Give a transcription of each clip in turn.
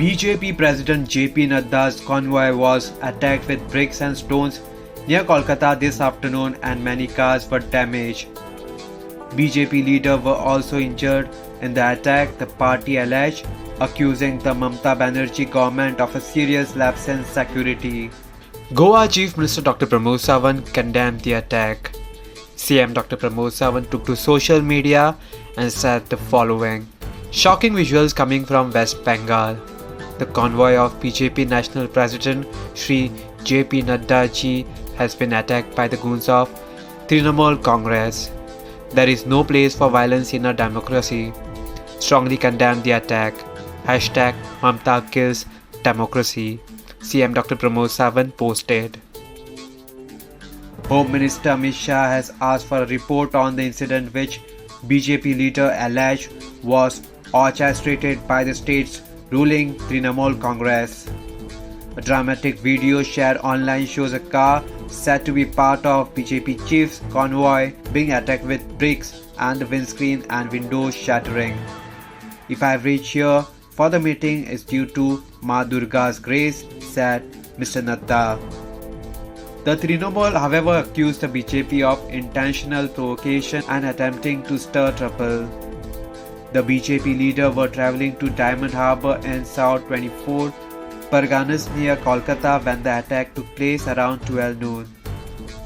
BJP President JP Nadda's convoy was attacked with bricks and stones near Kolkata this afternoon and many cars were damaged. BJP leaders were also injured in the attack, the party alleged, accusing the Mamata Banerjee government of a serious lapse in security. Goa Chief Minister Dr. Pramod Sawant condemned the attack. CM Dr. Pramod Sawant took to social media and said the following. Shocking visuals coming from West Bengal. The convoy of BJP National President Shri JP Nadda ji has been attacked by the goons of Trinamool Congress. There is no place for violence in a democracy. Strongly condemn the attack. Hashtag Mamata kills democracy. CM Dr. Pramod Sawant posted. Home Minister Amit Shah has asked for a report on the incident which BJP leader alleged was orchestrated by the state's ruling Trinamool Congress. A dramatic video shared online shows a car said to be part of BJP chief's convoy being attacked with bricks and the windscreen and windows shattering. If I have reached here for the meeting is due to Ma Durga's grace, said Mr. Nadda. The Trinamool, however, accused the BJP of intentional provocation and attempting to stir trouble. The BJP leader were travelling to Diamond Harbour in South 24 Parganas near Kolkata when the attack took place around 12 noon.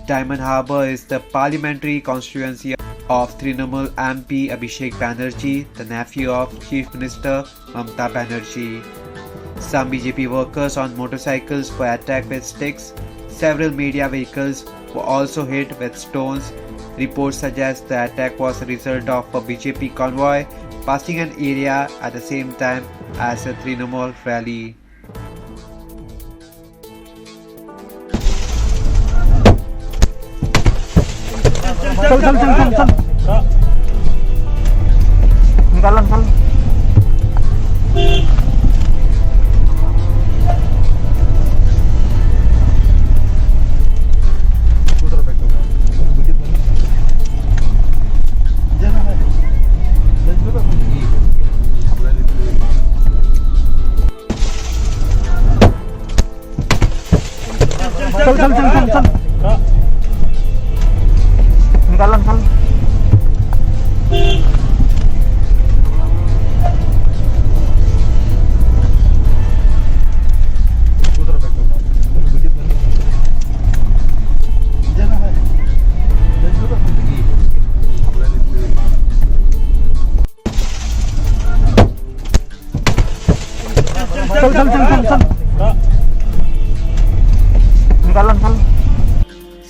Diamond Harbour is the parliamentary constituency of Trinamool MP Abhishek Banerjee, the nephew of Chief Minister Mamata Banerjee. Some BJP workers on motorcycles were attacked with sticks. Several media vehicles were also hit with stones. Reports suggest the attack was a result of a BJP convoy passing an area at the same time as a Trinamool rally.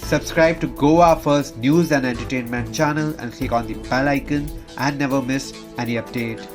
Subscribe to Goa First News and Entertainment channel and click on the bell icon and never miss any update.